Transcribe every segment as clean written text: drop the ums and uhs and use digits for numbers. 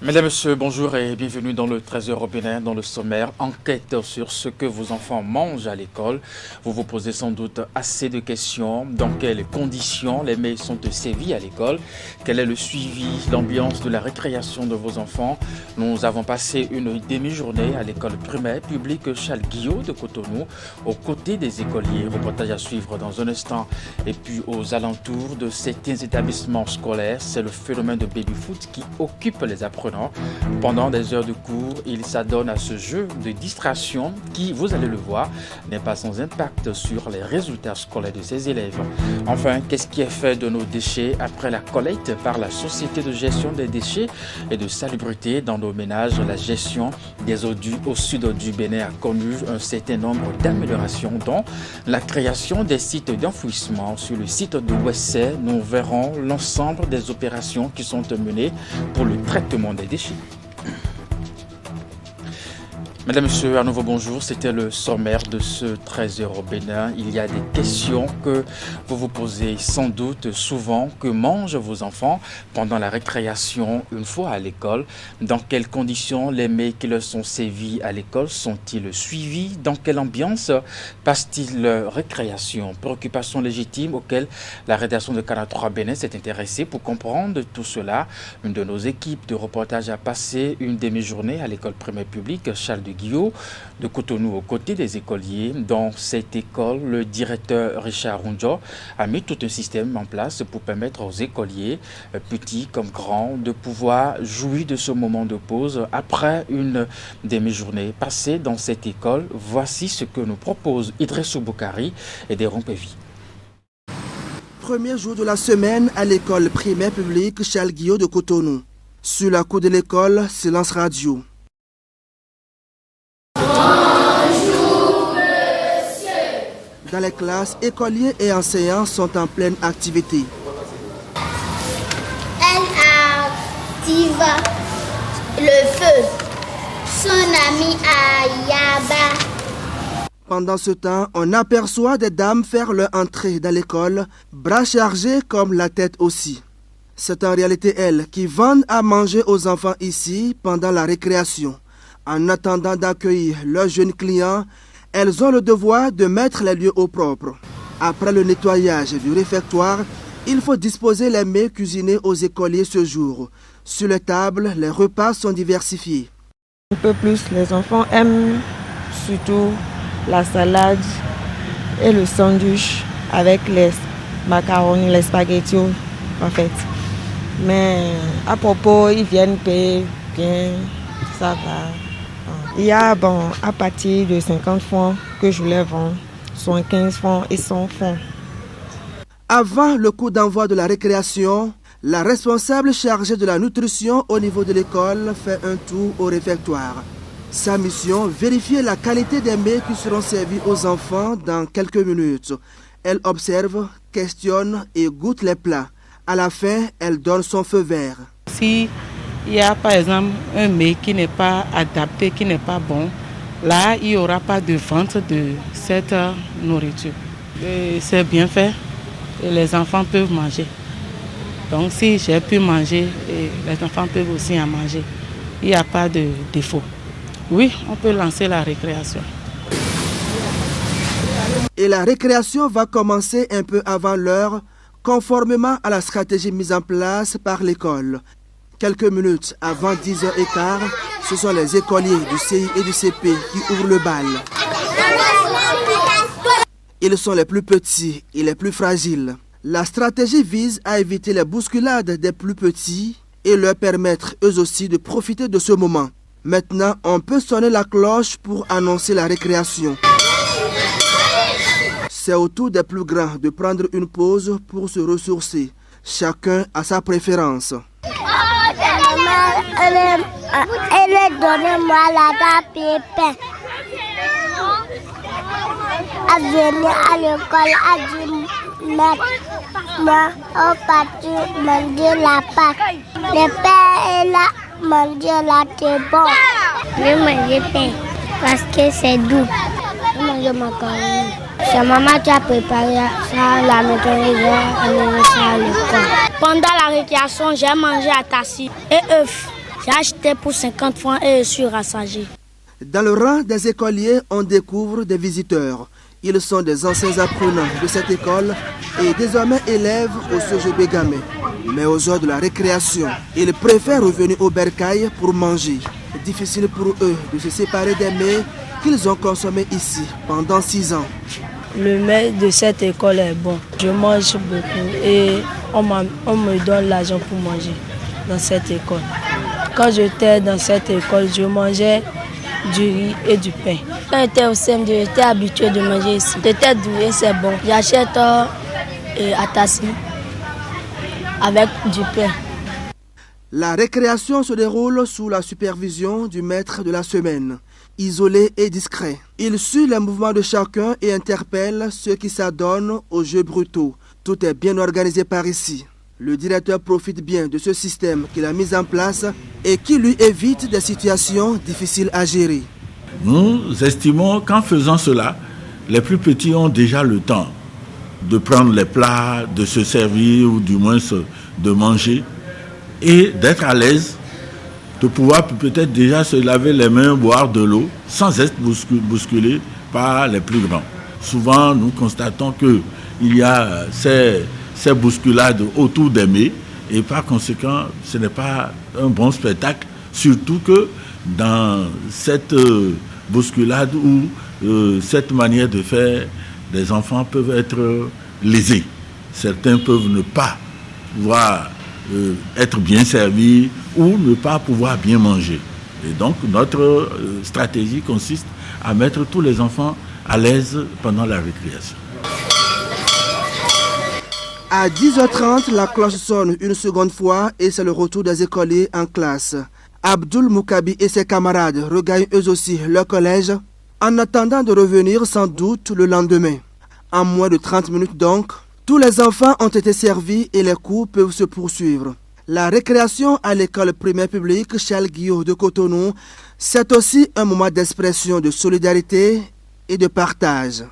Mesdames, Messieurs, bonjour et bienvenue dans le Trésor au Bénin, dans le sommaire. Enquête sur ce que vos enfants mangent à l'école. Vous vous posez sans doute assez de questions. Dans quelles conditions les mets sont servis à l'école? Quel est le suivi, l'ambiance de la récréation de vos enfants? Nous avons passé une demi-journée à l'école primaire publique Charles Guillot de Cotonou, aux côtés des écoliers. Reportage à suivre dans un instant. Et puis aux alentours de certains établissements scolaires, c'est le phénomène de baby-foot qui occupe les apprenants. Pendant des heures de cours, il s'adonne à ce jeu de distraction qui, vous allez le voir, n'est pas sans impact sur les résultats scolaires de ses élèves. Enfin, qu'est-ce qui est fait de nos déchets après la collecte par la Société de gestion des déchets et de salubrité dans nos ménages? La gestion des eaux au sud du Bénin a connu un certain nombre d'améliorations, dont la création des sites d'enfouissement. Sur le site de Ouessé, nous verrons l'ensemble des opérations qui sont menées pour le traitement des déchets. Mesdames, Messieurs, à nouveau bonjour. C'était le sommaire de ce 13h au Bénin. Il y a des questions que vous vous posez sans doute souvent. Que mangent vos enfants pendant la récréation une fois à l'école? Dans quelles conditions les mets qui leur sont servis à l'école sont-ils suivis? Dans quelle ambiance passe-t-il leur récréation? Préoccupations légitimes auxquelles la rédaction de Canal 3 Bénin s'est intéressée. Pour comprendre tout cela, une de nos équipes de reportage a passé une demi-journée à l'école primaire publique Charles de Guillot de Cotonou, aux côtés des écoliers. Dans cette école, le directeur Richard Runjo a mis tout un système en place pour permettre aux écoliers, petits comme grands, de pouvoir jouir de ce moment de pause après une demi-journée passée dans cette école. Voici ce que nous propose Idrissou Boukari et des Rompevi. Premier jour de la semaine à l'école primaire publique Charles Guillot de Cotonou. Sur la cour de l'école, silence radio. Bonjour, monsieur. Dans les classes, écoliers et enseignants sont en pleine activité. Elle active le feu. Son ami Ayaba. Pendant ce temps, on aperçoit des dames faire leur entrée dans l'école, bras chargés comme la tête aussi. C'est en réalité elles qui vendent à manger aux enfants ici pendant la récréation. En attendant d'accueillir leurs jeunes clients, elles ont le devoir de mettre les lieux au propre. Après le nettoyage du réfectoire, il faut disposer les mets cuisinés aux écoliers ce jour. Sur les tables, les repas sont diversifiés. Un peu plus, les enfants aiment surtout la salade et le sandwich avec les macaronis, les spaghettis en fait. Mais à propos, ils viennent payer bien, ça va. Il y a à partir de 50 francs que je les vends, 75 francs et 100 francs. Avant le coup d'envoi de la récréation, la responsable chargée de la nutrition au niveau de l'école fait un tour au réfectoire. Sa mission, vérifier la qualité des mets qui seront servis aux enfants dans quelques minutes. Elle observe, questionne et goûte les plats. À la fin, elle donne son feu vert. Si il y a par exemple un mets qui n'est pas adapté, qui n'est pas bon, là il n'y aura pas de vente de cette nourriture. C'est bien fait et les enfants peuvent manger. Donc si j'ai pu manger, les enfants peuvent aussi en manger. Il n'y a pas de défaut. Oui, on peut lancer la récréation. Et la récréation va commencer un peu avant l'heure, conformément à la stratégie mise en place par l'école. Quelques minutes avant 10h15, ce sont les écoliers du CI et du CP qui ouvrent le bal. Ils sont les plus petits et les plus fragiles. La stratégie vise à éviter les bousculades des plus petits et leur permettre eux aussi de profiter de ce moment. Maintenant, on peut sonner la cloche pour annoncer la récréation. C'est au tour des plus grands de prendre une pause pour se ressourcer. Chacun a sa préférence. Elle a donné moi la papier. Elle venait à l'école, elle dit moi, on parti manger la pâte. Le père est là, manger la c'est bon. Je mange pain parce que c'est doux. Je mange macaroni. C'est maman qui a préparé ça à la maison et j'ai amené ça à l'école. Pendant la récréation, j'ai mangé à tassi et œufs. J'ai acheté pour 50 francs et je suis rassasié. Dans le rang des écoliers, on découvre des visiteurs. Ils sont des anciens apprenants de cette école et désormais élèves au CGB Gamay. Mais aux heures de la récréation, ils préfèrent revenir au bercail pour manger. Difficile pour eux de se séparer des mets qu'ils ont consommés ici pendant 6 ans. Le mets de cette école est bon. Je mange beaucoup et on me donne l'argent pour manger dans cette école. Quand j'étais dans cette école, je mangeais du riz et du pain. Quand j'étais au CM2, j'étais habitué de manger ici. C'était doux et c'est bon. J'achète à Tassi avec du pain. La récréation se déroule sous la supervision du maître de la semaine. Isolé et discret, il suit les mouvements de chacun et interpelle ceux qui s'adonnent aux jeux brutaux. Tout est bien organisé par ici. Le directeur profite bien de ce système qu'il a mis en place et qui lui évite des situations difficiles à gérer. Nous estimons qu'en faisant cela, les plus petits ont déjà le temps de prendre les plats, de se servir ou du moins de manger et d'être à l'aise, de pouvoir peut-être déjà se laver les mains, boire de l'eau sans être bousculé par les plus grands. Souvent, nous constatons qu'il y a ces bousculades autour des mets et par conséquent, ce n'est pas un bon spectacle, surtout que dans cette bousculade où cette manière de faire, les enfants peuvent être lésés. Certains peuvent ne pas pouvoir être bien servis ou ne pas pouvoir bien manger. Et donc, notre stratégie consiste à mettre tous les enfants à l'aise pendant la récréation. À 10h30, la cloche sonne une seconde fois et c'est le retour des écoliers en classe. Abdul Moukabi et ses camarades regagnent eux aussi leur collège en attendant de revenir sans doute le lendemain. En moins de 30 minutes donc, tous les enfants ont été servis et les cours peuvent se poursuivre. La récréation à l'école primaire publique Charles Guillot de Cotonou, c'est aussi un moment d'expression de solidarité et de partage.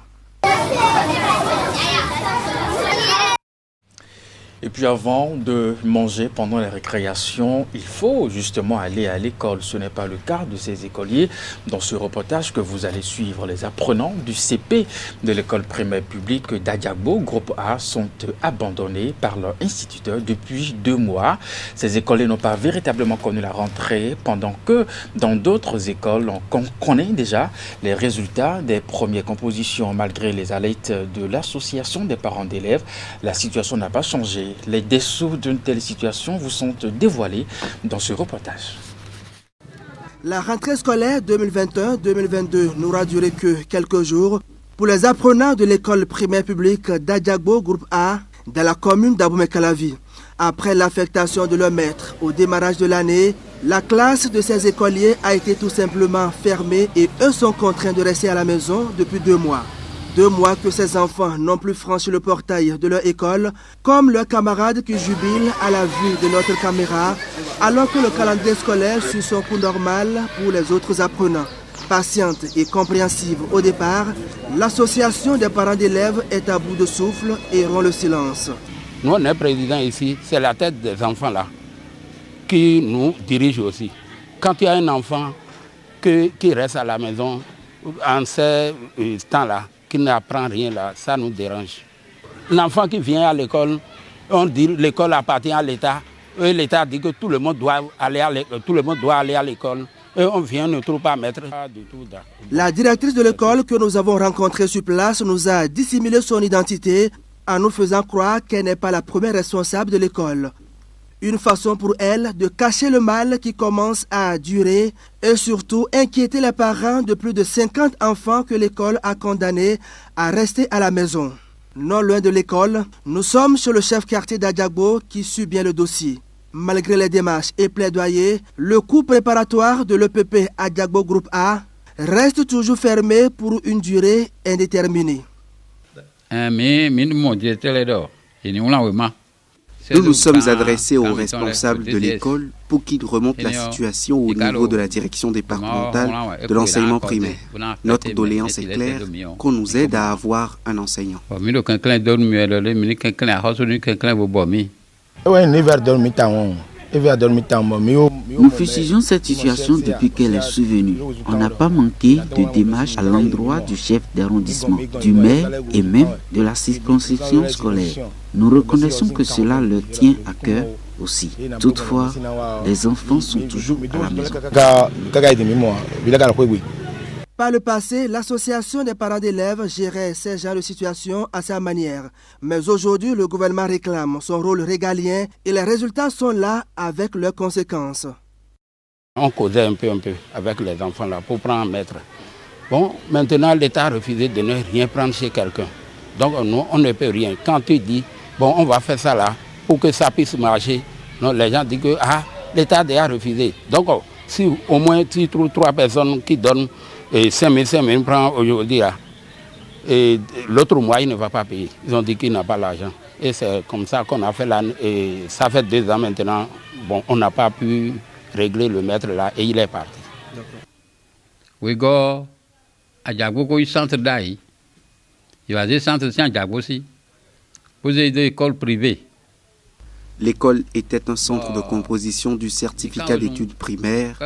Et puis avant de manger pendant la récréation, il faut justement aller à l'école. Ce n'est pas le cas de ces écoliers. Dans ce reportage que vous allez suivre, les apprenants du CP de l'école primaire publique d'Adiagbo, groupe A, sont abandonnés par leur instituteur depuis 2 mois. Ces écoliers n'ont pas véritablement connu la rentrée, pendant que dans d'autres écoles, on connaît déjà les résultats des premières compositions. Malgré les alertes de l'association des parents d'élèves, la situation n'a pas changé. Les dessous d'une telle situation vous sont dévoilés dans ce reportage. La rentrée scolaire 2021-2022 n'aura duré que quelques jours pour les apprenants de l'école primaire publique d'Adiagbo, groupe A, dans la commune d'Abomey-Calavi. Après l'affectation de leur maître au démarrage de l'année, la classe de ces écoliers a été tout simplement fermée et eux sont contraints de rester à la maison depuis 2 mois. 2 mois que ces enfants n'ont plus franchi le portail de leur école, comme leurs camarades qui jubilent à la vue de notre caméra, alors que le calendrier scolaire suit son cours normal pour les autres apprenants. Patiente et compréhensive au départ, l'association des parents d'élèves est à bout de souffle et rompt le silence. Nous, on est président ici, c'est la tête des enfants là qui nous dirige aussi. Quand il y a un enfant qui reste à la maison en ces temps-là, qui n'apprend rien là, ça nous dérange. L'enfant qui vient à l'école, on dit l'école appartient à l'État. Et l'État dit que tout le monde doit aller à l'école. Et on vient, ne trouve pas mettre. La directrice de l'école que nous avons rencontrée sur place nous a dissimulé son identité en nous faisant croire qu'elle n'est pas la première responsable de l'école. Une façon pour elle de cacher le mal qui commence à durer et surtout inquiéter les parents de plus de 50 enfants que l'école a condamnés à rester à la maison. Non loin de l'école, nous sommes chez le chef quartier d'Adiagbo qui suit bien le dossier. Malgré les démarches et plaidoyers, le cours préparatoire de l'EPP Adiagbo Groupe A reste toujours fermé pour une durée indéterminée. Nous nous sommes adressés aux responsables de l'école pour qu'ils remontent la situation au niveau de la direction départementale de l'enseignement primaire. Notre doléance est claire, qu'on nous aide à avoir un enseignant. Nous fustigeons cette situation depuis qu'elle est survenue. On n'a pas manqué de démarches à l'endroit du chef d'arrondissement, du maire et même de la circonscription scolaire. Nous reconnaissons que cela leur tient à cœur aussi. Toutefois, les enfants sont toujours à la maison. Par le passé, l'association des parents d'élèves gérait ces genres de situations à sa manière. Mais aujourd'hui, le gouvernement réclame son rôle régalien et les résultats sont là avec leurs conséquences. On causait un peu avec les enfants là pour prendre un maître. Bon, maintenant l'État a refusé de ne rien prendre chez quelqu'un. Donc nous, on ne peut rien. Quand tu dis, bon, on va faire ça là pour que ça puisse marcher, non, les gens disent que l'État a déjà refusé. Donc si au moins tu trouves 3 personnes qui donnent 5 000 francs aujourd'hui, et l'autre mois, il ne va pas payer. Ils ont dit qu'il n'a pas l'argent. Et c'est comme ça qu'on a fait là. Et ça fait 2 ans maintenant. Bon, on n'a pas pu régler le maître là et il est parti. Oui, go à Djagoko, il centre d'aïe. Il va dire centre de Djagoko aussi. Vous avez des écoles privées. L'école était un centre de composition du certificat d'études primaires,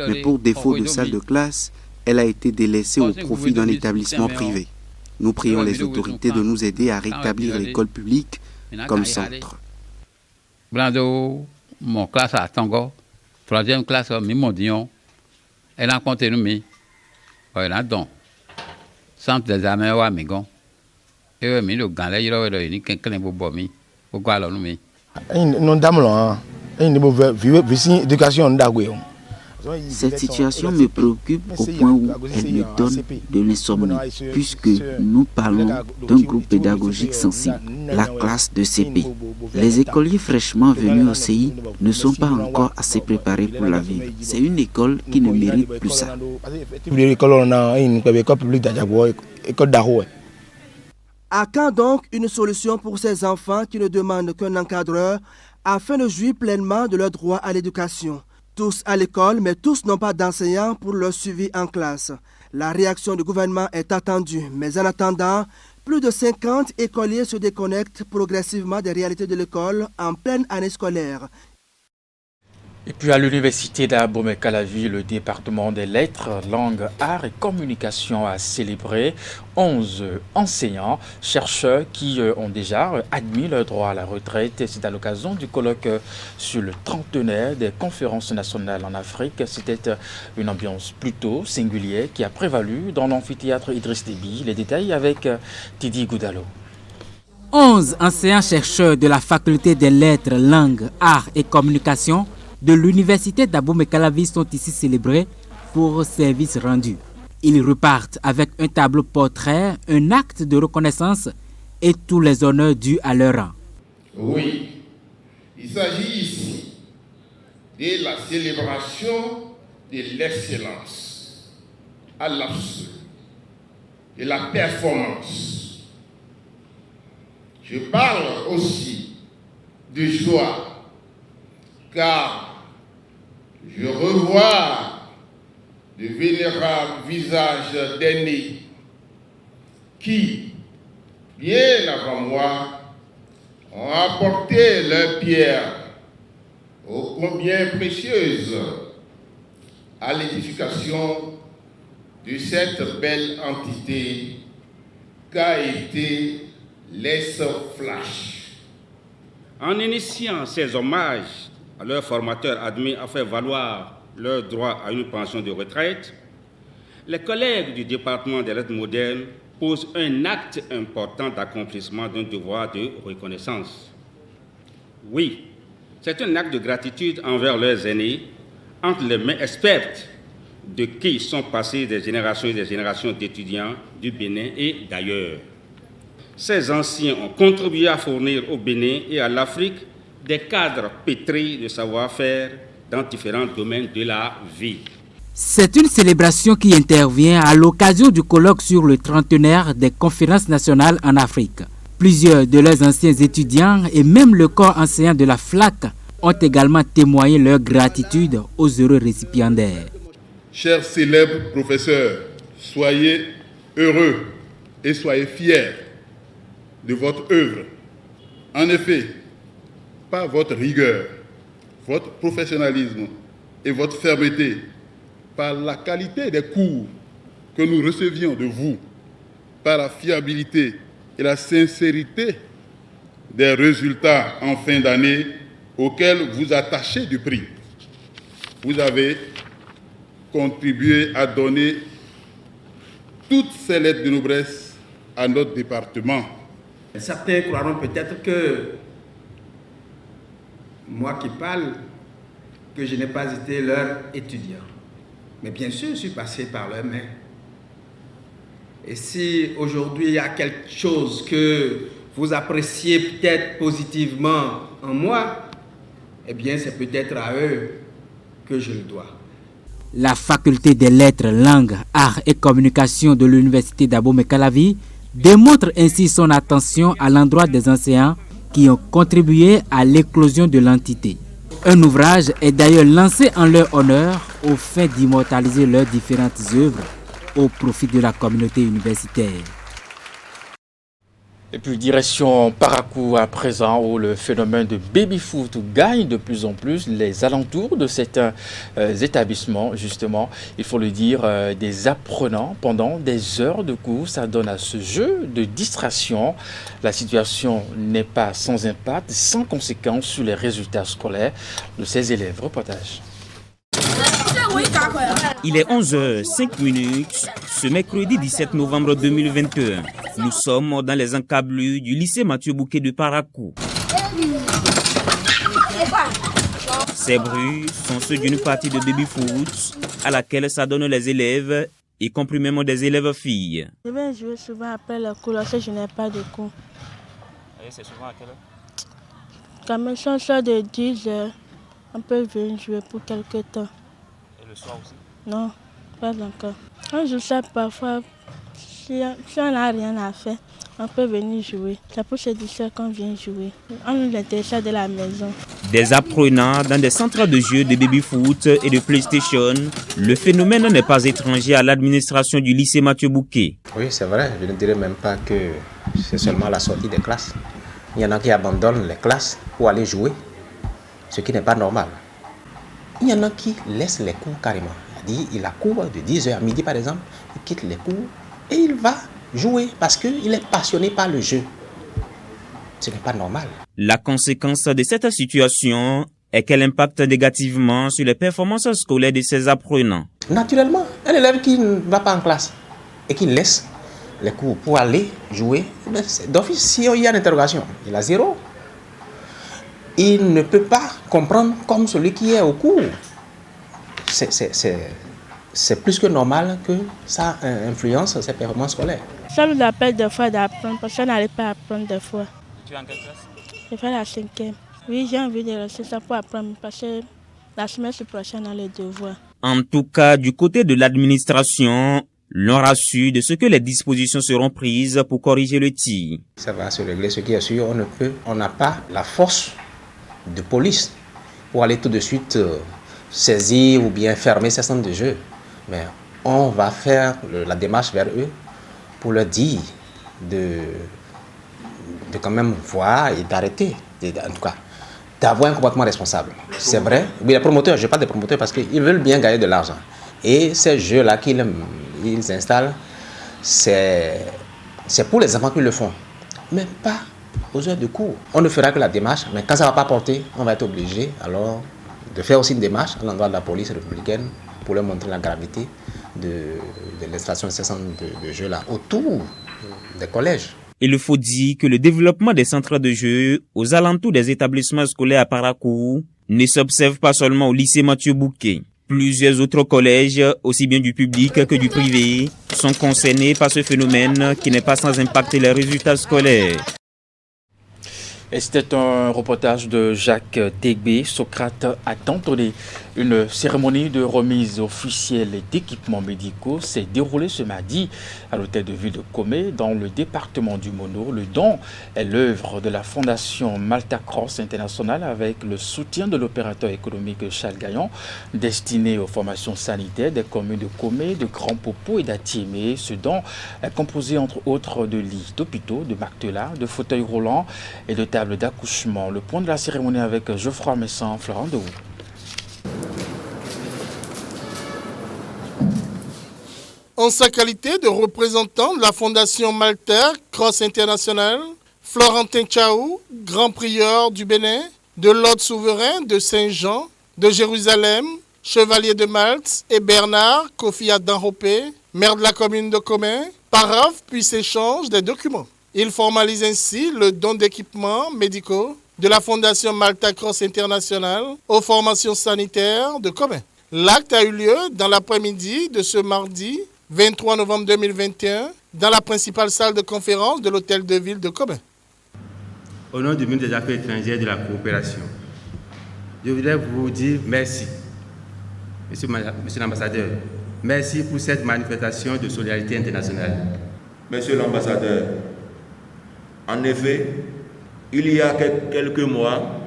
mais pour défaut de salle de classe, elle a été délaissée au profit d'un établissement privé. Nous prions les autorités de nous aider à rétablir l'école publique comme centre. Brando, mon classe à Tango, 3e classe, Mimodion, elle a compté nous, elle a donc, centre des armées ou amigon, et le gars, il a eu quelqu'un qui a mis, pourquoi alors nous, Cette situation me préoccupe au point où elle me donne de l'insomnie, puisque nous parlons d'un groupe pédagogique sensible, la classe de CP. Les écoliers fraîchement venus au CI ne sont pas encore assez préparés pour la vie. C'est une école qui ne mérite plus ça. À quand donc une solution pour ces enfants qui ne demandent qu'un encadreur afin de jouir pleinement de leur droit à l'éducation? Tous à l'école, mais tous n'ont pas d'enseignants pour leur suivi en classe. La réaction du gouvernement est attendue, mais en attendant, plus de 50 écoliers se déconnectent progressivement des réalités de l'école en pleine année scolaire. Et puis à l'université d'Abomey-Calavi, le département des lettres, langues, arts et communication a célébré 11 enseignants, chercheurs qui ont déjà admis leur droit à la retraite. C'est à l'occasion du colloque sur le trentenaire des conférences nationales en Afrique. C'était une ambiance plutôt singulière qui a prévalu dans l'amphithéâtre Idriss Déby. Les détails avec Tidi Goudalo. 11 enseignants-chercheurs de la faculté des lettres, langues, arts et communication de l'université d'Abomey-Calavi sont ici célébrés pour service rendu. Ils repartent avec un tableau portrait, un acte de reconnaissance et tous les honneurs dus à leur rang. Oui, il s'agit ici de la célébration de l'excellence à l'absolu, de la performance. Je parle aussi de joie, car je revois de vénérables visages d'aînés qui, bien avant moi, ont apporté leur pierre ô combien précieuse à l'édification de cette belle entité qu'a été l'ESFlash. En initiant ces hommages à leurs formateurs admis à faire valoir leur droit à une pension de retraite, les collègues du département des lettres modernes posent un acte important d'accomplissement d'un devoir de reconnaissance. Oui, c'est un acte de gratitude envers leurs aînés, entre les mains expertes de qui sont passées des générations et des générations d'étudiants du Bénin et d'ailleurs. Ces anciens ont contribué à fournir au Bénin et à l'Afrique des cadres pétris de savoir-faire dans différents domaines de la vie. C'est une célébration qui intervient à l'occasion du colloque sur le trentenaire des conférences nationales en Afrique. Plusieurs de leurs anciens étudiants et même le corps enseignant de la FLAC ont également témoigné leur gratitude aux heureux récipiendaires. Chers célèbres professeurs, soyez heureux et soyez fiers de votre œuvre. En effet, par votre rigueur, votre professionnalisme et votre fermeté, par la qualité des cours que nous recevions de vous, par la fiabilité et la sincérité des résultats en fin d'année auxquels vous attachez du prix. Vous avez contribué à donner toutes ces lettres de noblesse à notre département. Certains croiront peut-être que moi qui parle, que je n'ai pas été leur étudiant. Mais bien sûr, je suis passé par leurs mains. Et si aujourd'hui il y a quelque chose que vous appréciez peut-être positivement en moi, eh bien c'est peut-être à eux que je le dois. La faculté des lettres, langues, arts et communication de l'université d'Abomey-Calavi démontre ainsi son attention à l'endroit des enseignants qui ont contribué à l'éclosion de l'entité. Un ouvrage est d'ailleurs lancé en leur honneur au fait d'immortaliser leurs différentes œuvres au profit de la communauté universitaire. Et puis direction Parakou à présent, où le phénomène de baby-foot gagne de plus en plus les alentours de certains établissements. Justement, il faut le dire, des apprenants pendant des heures de cours. Ça donne à ce jeu de distraction. La situation n'est pas sans impact, sans conséquence sur les résultats scolaires de ces élèves. Reportage. Il est 11h05 ce mercredi 17 novembre 2021. Nous sommes dans les encablures du lycée Mathieu Bouquet de Parakou. Ces bruits sont ceux d'une partie de baby-foot à laquelle s'adonnent les élèves, y compris même des élèves filles. Je vais jouer souvent après le cours lorsque je n'ai pas de cours. Et c'est souvent à quelle heure? Quand même, on sort de 10h, on peut venir jouer pour quelques temps. Et le soir aussi? Non, pas encore. On joue ça parfois, si on n'a rien à faire, on peut venir jouer. C'est pour se distraire qu'on vient jouer. On nous intéresse de la maison. Des apprenants dans des centres de jeux de baby-foot et de PlayStation, le phénomène n'est pas étranger à l'administration du lycée Mathieu Bouquet. Oui, c'est vrai, je ne dirais même pas que c'est seulement la sortie des classes. Il y en a qui abandonnent les classes pour aller jouer, ce qui n'est pas normal. Il y en a qui laissent les cours carrément. Il a cours de 10h à midi par exemple, il quitte les cours et il va jouer parce qu'il est passionné par le jeu. Ce n'est pas normal. La conséquence de cette situation est qu'elle impacte négativement sur les performances scolaires de ses apprenants. Naturellement, un élève qui ne va pas en classe et qui laisse les cours pour aller jouer, d'office, si il y a une interrogation, il a 0. Il ne peut pas comprendre comme celui qui est au cours. C'est plus que normal que ça influence ses performances scolaires. Ça nous appelle des fois d'apprendre, parce qu'on n'arrive pas à apprendre des fois. Tu es en quelle classe? Je fais la 5e. Oui, j'ai envie de rester ça pour apprendre, parce que la semaine prochaine, on a les devoirs. En tout cas, du côté de l'administration, l'on rassure de ce que les dispositions seront prises pour corriger le tir. Ça va se régler, ce qui est sûr, on n'a pas la force de police pour aller tout de suite saisir ou bien fermer ces centres de jeu. Mais on va faire la démarche vers eux pour leur dire de quand même voir et d'arrêter, en tout cas, d'avoir un comportement responsable. C'est vrai, oui, les promoteurs, je parle des promoteurs parce qu'ils veulent bien gagner de l'argent. Et ces jeux-là qu'ils installent, c'est pour les enfants qu'ils le font, mais pas aux heures de cours. On ne fera que la démarche, mais quand ça ne va pas porter, on va être obligé alors de faire aussi une démarche à l'endroit de la police républicaine pour leur montrer la gravité de l'installation de ces centres de jeux-là autour des collèges. Il faut dire que le développement des centres de jeux aux alentours des établissements scolaires à Parakou ne s'observe pas seulement au lycée Mathieu Bouquet. Plusieurs autres collèges, aussi bien du public que du privé, sont concernés par ce phénomène qui n'est pas sans impacter les résultats scolaires. Et c'était un reportage de Jacques Tegbé. Socrate a tant donné Une cérémonie de remise officielle d'équipements médicaux s'est déroulée ce mardi à l'hôtel de ville de Comé, dans le département du Mono. Le don est l'œuvre de la Fondation Malta Cross International avec le soutien de l'opérateur économique Charles Gaillon, destiné aux formations sanitaires des communes de Comé, de Grand Popo et d'Atiémé. Ce don est composé entre autres de lits d'hôpitaux, de matelas, de fauteuils roulants et de tables d'accouchement. Le point de la cérémonie avec Geoffroy Messan, Florent Dehoux. En sa qualité de représentant de la Fondation Malta Cross International, Florentin Tchaou, grand prieur du Bénin, de l'ordre souverain de Saint-Jean, de Jérusalem, chevalier de Malte, et Bernard Kofi Adan-Hopé, maire de la commune de Comé, paraphe puis s'échange des documents. Il formalise ainsi le don d'équipements médicaux de la Fondation Malta Cross International aux formations sanitaires de Comé. L'acte a eu lieu dans l'après-midi de ce mardi 23 novembre 2021 dans la principale salle de conférence de l'hôtel de ville de Comé. Au nom du ministre des Affaires étrangères et de la coopération, je voudrais vous dire merci, monsieur l'ambassadeur. Merci pour cette manifestation de solidarité internationale. Monsieur l'ambassadeur, en effet, il y a quelques mois,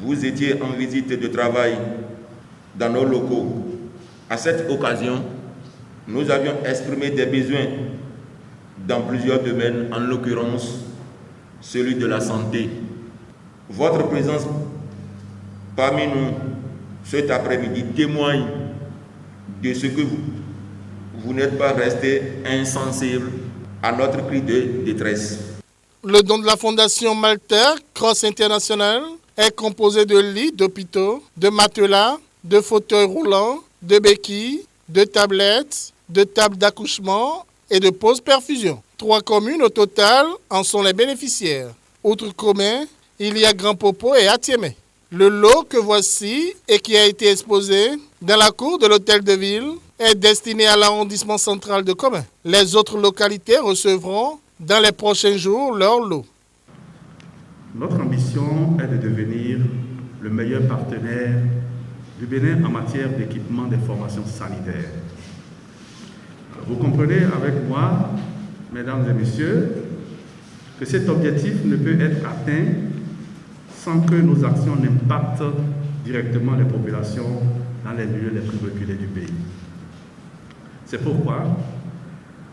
vous étiez en visite de travail dans nos locaux. À cette occasion, nous avions exprimé des besoins dans plusieurs domaines, en l'occurrence celui de la santé. Votre présence parmi nous cet après-midi témoigne de ce que vous n'êtes pas resté insensible à notre cri de détresse. Le don de la Fondation Malta Cross International est composé de lits d'hôpitaux, de matelas, de fauteuils roulants, de béquilles, de tablettes, de tables d'accouchement et de pause perfusion. 3 communes au total en sont les bénéficiaires. Outre Comé, il y a Grand Popo et Atiémé. Le lot que voici et qui a été exposé dans la cour de l'hôtel de ville est destiné à l'arrondissement central de Comé. Les autres localités recevront dans les prochains jours leur lot. Notre ambition est de devenir le meilleur partenaire du Bénin en matière d'équipement des formations sanitaires. Vous comprenez avec moi, mesdames et messieurs, que cet objectif ne peut être atteint sans que nos actions n'impactent directement les populations dans les lieux les plus reculés du pays. C'est pourquoi,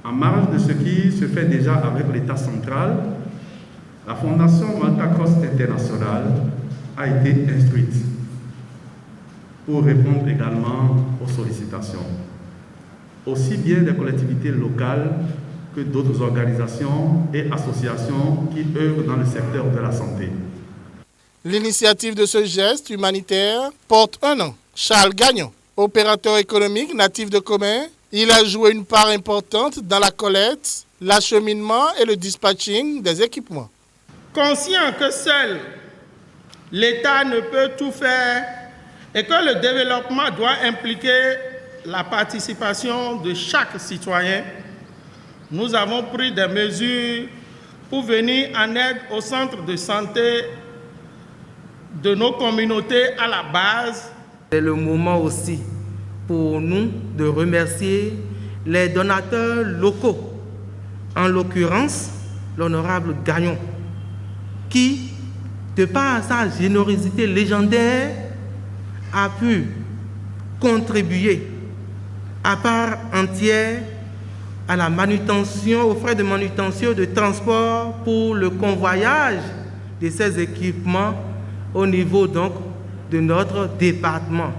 en marge de ce qui se fait déjà avec l'État central, la Fondation Malta Cross International a été instruite pour répondre également aux sollicitations, aussi bien des collectivités locales que d'autres organisations et associations qui œuvrent dans le secteur de la santé. L'initiative de ce geste humanitaire porte un nom, Charles Gaillon, opérateur économique natif de Comé. Il a joué une part importante dans la collecte, l'acheminement et le dispatching des équipements. Conscient que seul l'État ne peut tout faire et que le développement doit impliquer la participation de chaque citoyen, nous avons pris des mesures pour venir en aide aux centres de santé de nos communautés à la base. C'est le moment aussi pour nous de remercier les donateurs locaux, en l'occurrence l'honorable Gagnon, qui, de par sa générosité légendaire, a pu contribuer à part entière à la manutention, aux frais de manutention de transport pour le convoyage de ces équipements au niveau donc de notre département.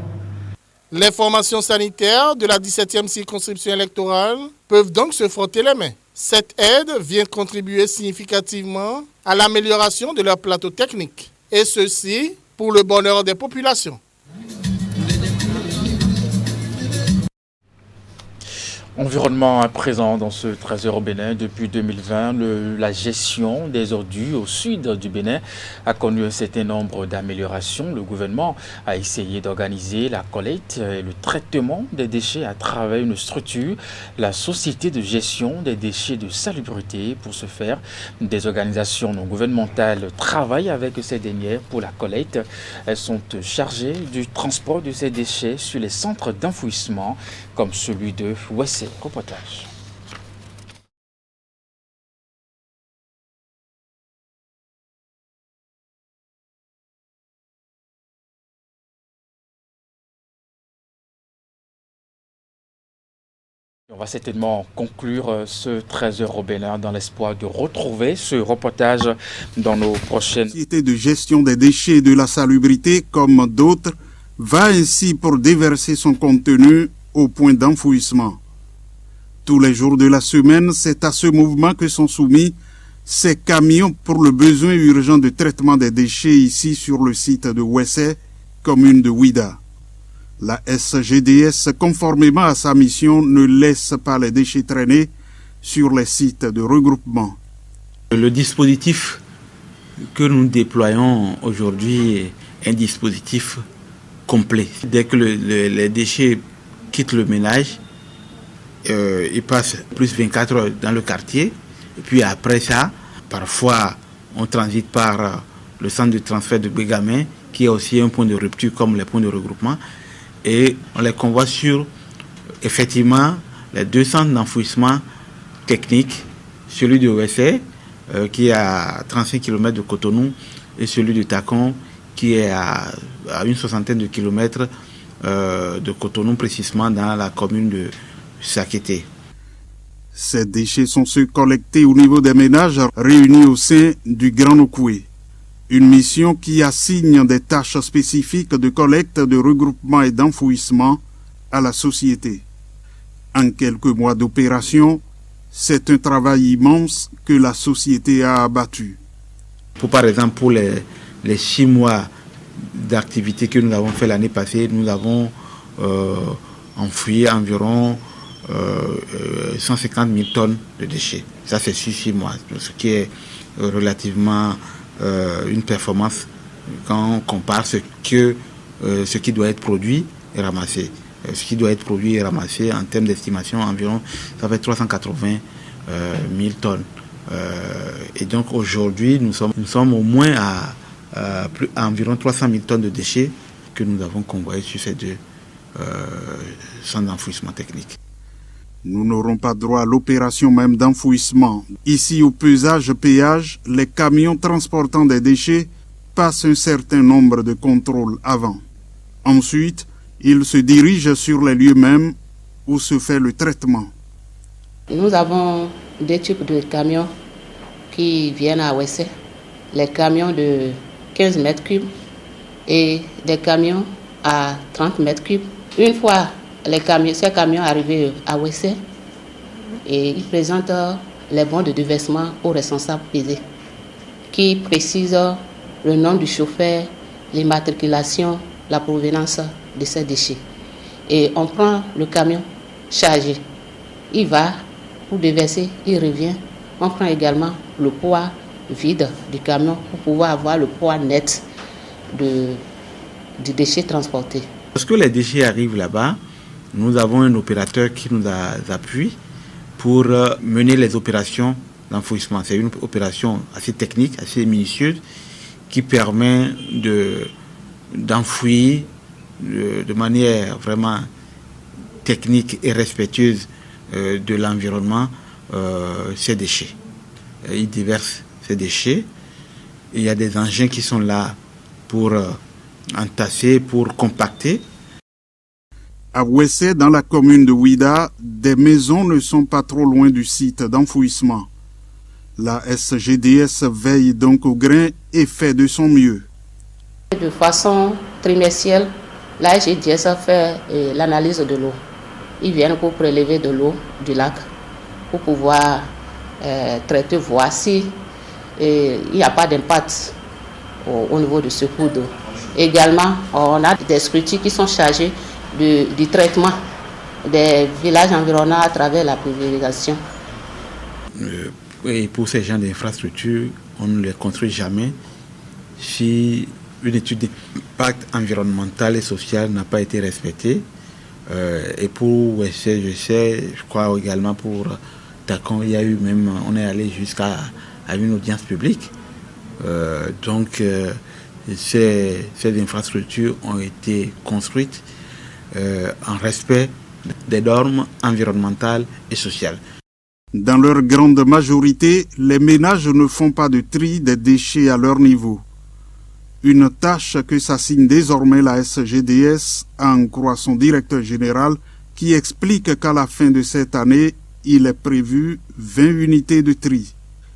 Les formations sanitaires de la 17e circonscription électorale peuvent donc se frotter les mains. Cette aide vient contribuer significativement à l'amélioration de leur plateau technique, et ceci pour le bonheur des populations. Environnement présent dans ce trésor au Bénin depuis 2020. La gestion des ordures au sud du Bénin a connu un certain nombre d'améliorations. Le gouvernement a essayé d'organiser la collecte et le traitement des déchets à travers une structure, la Société de gestion des déchets de salubrité. Pour ce faire, des organisations non gouvernementales travaillent avec ces dernières pour la collecte. Elles sont chargées du transport de ces déchets sur les centres d'enfouissement comme celui de Wessé. Reportage. On va certainement conclure ce trésor au Bénin dans l'espoir de retrouver ce reportage dans nos prochaines... La Société de gestion des déchets et de la salubrité, comme d'autres, va ainsi pour déverser son contenu au point d'enfouissement. Tous les jours de la semaine, c'est à ce mouvement que sont soumis ces camions pour le besoin urgent de traitement des déchets ici sur le site de Wessé, commune de Ouida. La SGDS, conformément à sa mission, ne laisse pas les déchets traîner sur les sites de regroupement. Le dispositif que nous déployons aujourd'hui est un dispositif complet. Dès que les déchets quittent le ménage, ils passent plus 24 heures dans le quartier. Et puis après ça, parfois, on transite par le centre de transfert de Bégamin, qui est aussi un point de rupture comme les points de regroupement. Et on les convoie sur, effectivement, les deux centres d'enfouissement technique, celui de Wessé, qui est à 35 km de Cotonou, et celui de Tacon, qui est à une soixantaine de kilomètres de Cotonou, précisément dans la commune de Sakété. Ces déchets sont ceux collectés au niveau des ménages réunis au sein du Grand Okoué. Une mission qui assigne des tâches spécifiques de collecte, de regroupement et d'enfouissement à la société. En quelques mois d'opération, c'est un travail immense que la société a abattu. Par exemple, pour les 6 mois d'activité que nous avons fait l'année passée, nous avons enfoui environ 150 000 tonnes de déchets. Ça, c'est sur 6 mois, ce qui est relativement une performance quand on compare ce qui doit être produit et ramassé. Ce qui doit être produit et ramassé en termes d'estimation, environ, ça fait 380 000 tonnes. Et donc aujourd'hui, nous sommes au moins à environ 300 000 tonnes de déchets que nous avons convoyés sur ces deux centres d'enfouissement technique. Nous n'aurons pas droit à l'opération même d'enfouissement. Ici, au pesage-péage, les camions transportant des déchets passent un certain nombre de contrôles avant. Ensuite, ils se dirigent sur les lieux mêmes où se fait le traitement. Nous avons deux types de camions qui viennent à Wessé. Les camions de 15 mètres cubes et des camions à 30 mètres cubes. Une fois ces camions arrivés à Wessé, et ils présentent les bons de déversement aux responsables pesés, qui précisent le nom du chauffeur, l'immatriculation, la provenance de ces déchets. Et on prend le camion chargé. Il va pour déverser, il revient. On prend également le poids vide du camion pour pouvoir avoir le poids net du déchet transporté. Lorsque les déchets arrivent là-bas, nous avons un opérateur qui nous appuie pour mener les opérations d'enfouissement. C'est une opération assez technique, assez minutieuse, qui permet d'enfouir de manière vraiment technique et respectueuse de l'environnement ces déchets. Il déverse ces déchets. Il y a des engins qui sont là pour entasser, pour compacter. À Wessé, dans la commune de Ouida, des maisons ne sont pas trop loin du site d'enfouissement. La SGDS veille donc au grain et fait de son mieux. De façon trimestrielle, la SGDS fait l'analyse de l'eau. Ils viennent pour prélever de l'eau du lac pour pouvoir traiter, voir si il n'y a pas d'impact au niveau de ce cours d'eau. Également, on a des structures qui sont chargées du traitement des villages environnants à travers la pulvérisation. Et pour ces gens d'infrastructures, on ne les construit jamais si une étude d'impact environnemental et social n'a pas été respectée. Et pour je crois également pour Takon, il y a eu même, on est allé jusqu'à une audience publique. Ces infrastructures ont été construites en respect des normes environnementales et sociales. Dans leur grande majorité, les ménages ne font pas de tri des déchets à leur niveau. Une tâche que s'assigne désormais la SGDS, en croit son directeur général, qui explique qu'à la fin de cette année, il est prévu 20 unités de tri,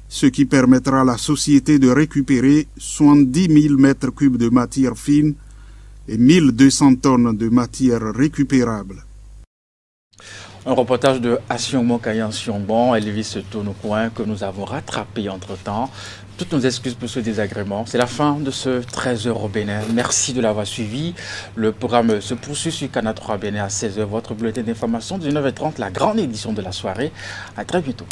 ce qui permettra à la société de récupérer 70 000 mètres cubes de matière fine et 1200 tonnes de récupérable. Un reportage de Asion Kayan Siongbon, Elvis Tonocoin, que nous avons rattrapé entre-temps. Toutes nos excuses pour ce désagrément. C'est la fin de ce 13h au Bénin. Merci de l'avoir suivi. Le programme se poursuit sur Canal 3 Bénin à 16h. Votre bulletin d'information, 19h30, la grande édition de la soirée. À très bientôt.